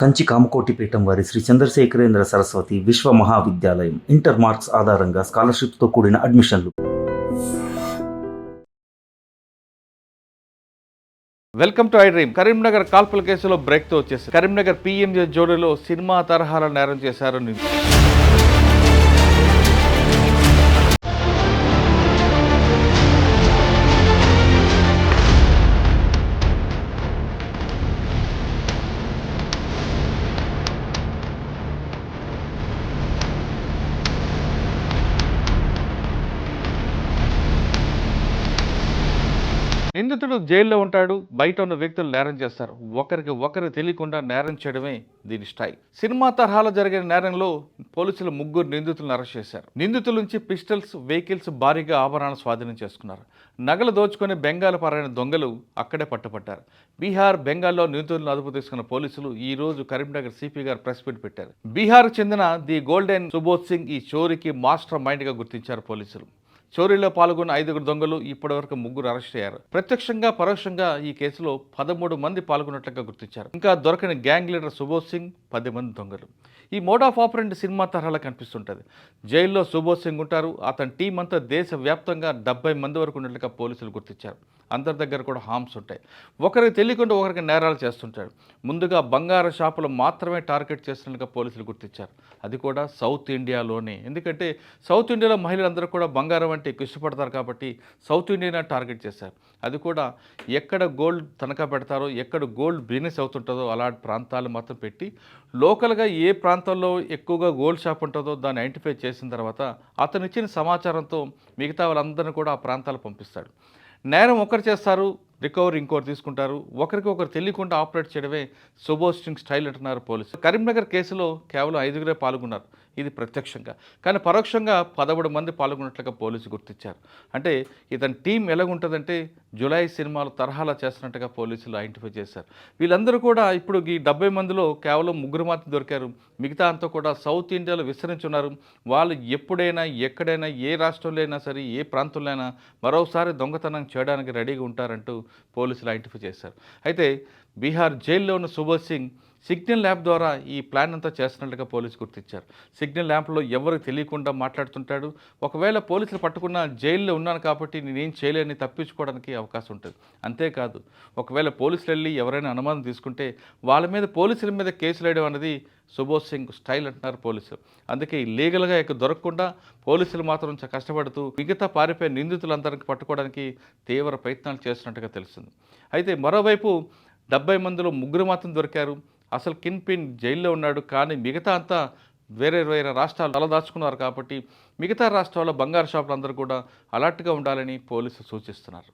కంచి కామకోటి పీఠం వారి శ్రీ చంద్రశేఖరేంద్ర సరస్వతి విశ్వ మహావిద్యాలయం ఇంటర్ మార్క్స్ ఆధారంగా స్కాలర్షిప్తో కూడిన అడ్మిషన్లు. Welcome to I dream. Karimnagar కాల్పుల కేసులో బ్రేక్తో వచ్చేసి కరీంనగర్ పీఎంజే జోడీలో సినిమా తరహాల నేరం చేశారు. నిందితుడు జైల్లో ఉంటాడు, బయట ఉన్న వ్యక్తులు నేరం చేస్తారు. ఒకరికి తెలియకుండా నేరం చేయడమే దీని స్టైల్. సినిమా తరహాలో జరిగిన నేరంలో పోలీసులు 3 నిందితులను అరెస్ట్ చేశారు. నిందితుల నుంచి పిస్టల్స్, వెహికల్స్, భారీగా ఆభరణాలు స్వాధీనం చేసుకున్నారు. నగలు దోచుకొని బెంగాల్ పారైన దొంగలు అక్కడే పట్టుపట్టారు. బీహార్, బెంగాల్లో నిందితులను అదుపు తీసుకున్న పోలీసులు ఈ రోజు కరీంనగర్ సిపి గారు ప్రెస్ మీట్ పెట్టారు. బీహార్కు చెందిన ది గోల్డెన్ సుబోధ్ సింగ్ ఈ చోరీకి మాస్టర్ మైండ్గా గుర్తించారు పోలీసులు. చోరీలో పాల్గొన్న 5 దొంగలు ఇప్పటివరకు 3 అరెస్ట్ అయ్యారు. ప్రత్యక్షంగా పరోక్షంగా ఈ కేసులో 13 మంది పాల్గొన్నట్లుగా గుర్తించారు. ఇంకా దొరకని గ్యాంగ్ లీడర్ సుబోధ్ సింగ్, 10 మంది దొంగలు. ఈ మోడ్ ఆఫ్ ఆపరెంట్ సినిమా తరహాలో కనిపిస్తుంటుంది. జైల్లో సుబోధ్ సింగ్ ఉంటారు. అతని టీం అంతా దేశవ్యాప్తంగా 70 మంది వరకు ఉన్నట్లుగా పోలీసులు గుర్తించారు. అందరి దగ్గర కూడా హామ్స్ ఉంటాయి. ఒకరికి తెలియకుండా ఒకరికి నేరాలు చేస్తుంటాడు. ముందుగా బంగారు షాపులు మాత్రమే టార్గెట్ చేస్తున్నట్లుగా పోలీసులు గుర్తించారు. అది కూడా సౌత్ ఇండియాలోనే. ఎందుకంటే సౌత్ ఇండియాలో మహిళలందరూ కూడా బంగారం అంటే ఎక్కువ ఇష్టపడతారు కాబట్టి సౌత్ ఇండియానే టార్గెట్ చేశారు. అది కూడా ఎక్కడ గోల్డ్ తనఖా పెడతారో, ఎక్కడ గోల్డ్ బిజినెస్ అవుతుంటుందో అలాంటి ప్రాంతాలు మాత్రం పెట్టి లోకల్గా ఏ ప్రాంతంలో ఎక్కువగా గోల్డ్ షాప్ ఉంటుందో దాన్ని ఐడెంటిఫై చేసిన తర్వాత అతను ఇచ్చిన సమాచారంతో మిగతా వాళ్ళందరినీ కూడా ఆ ప్రాంతాలు పంపిస్తాడు. నేరం ఒకరు చేస్తారు, రికవరీ ఇంకోరు తీసుకుంటారు. ఒకరికి ఒకరు తెలియకుండా ఆపరేట్ చేయడమే సుబోధ్ సింగ్ స్టైల్ అంటున్నారు పోలీసులు. కరీంనగర్ కేసులో కేవలం 5 పాల్గొన్నారు. ఇది ప్రత్యక్షంగా. కానీ పరోక్షంగా 13 మంది పాల్గొన్నట్లుగా పోలీసు గుర్తించారు. అంటే ఇతని టీం ఎలాగుంటుందంటే జులై సినిమాలు తరహాలా చేస్తున్నట్టుగా పోలీసులు ఐడెంటిఫై చేశారు. వీళ్ళందరూ కూడా ఇప్పుడు ఈ 70 మందిలో కేవలం 3 మాత్రం దొరికారు. మిగతా అంతా కూడా సౌత్ ఇండియాలో విస్తరించున్నారు. వాళ్ళు ఎప్పుడైనా, ఎక్కడైనా, ఏ రాష్ట్రంలో అయినా సరే, ఏ ప్రాంతంలో అయినా మరోసారి దొంగతనం చేయడానికి రెడీగా ఉంటారంటూ పోలీసులు ఐడెంటిఫై చేశారు. అయితే బీహార్ జైల్లో ఉన్న సుబోధ్ సింగ్ సిగ్నల్ ల్యాంప్ ద్వారా ఈ ప్లాన్ అంతా చేస్తున్నట్లుగా పోలీసు గుర్తించారు. సిగ్నల్ ల్యాంప్లో ఎవరికి తెలియకుండా మాట్లాడుతుంటాడు. ఒకవేళ పోలీసులు పట్టుకున్న జైల్లో ఉన్నాను కాబట్టి నేనేం చేయలేని తప్పించుకోవడానికి అవకాశం ఉంటుంది. అంతేకాదు ఒకవేళ పోలీసులు వెళ్ళి ఎవరైనా అనుమానం తీసుకుంటే వాళ్ళ మీద, పోలీసుల మీద కేసులు వేయడం అనేది సుబోధ్ సింగ్ స్టైల్ అంటున్నారు పోలీసులు. అందుకే లీగల్గా ఇక దొరకకుండా పోలీసులు మాత్రం కష్టపడుతూ మిగతా పారిపోయే నిందితులందరికీ పట్టుకోవడానికి తీవ్ర ప్రయత్నాలు చేస్తున్నట్టుగా తెలుస్తుంది. అయితే మరోవైపు 70 మందిలో 3 మాత్రం దొరికారు. అసలు కిన్ పిన్ జైల్లో ఉన్నాడు. కానీ మిగతా అంతా వేరే వేరే రాష్ట్రాలు తలదాచుకున్నారు కాబట్టి మిగతా రాష్ట్రాల్లో బంగారు షాపులు అందరూ కూడా అలర్ట్గా ఉండాలని పోలీసులు సూచిస్తున్నారు.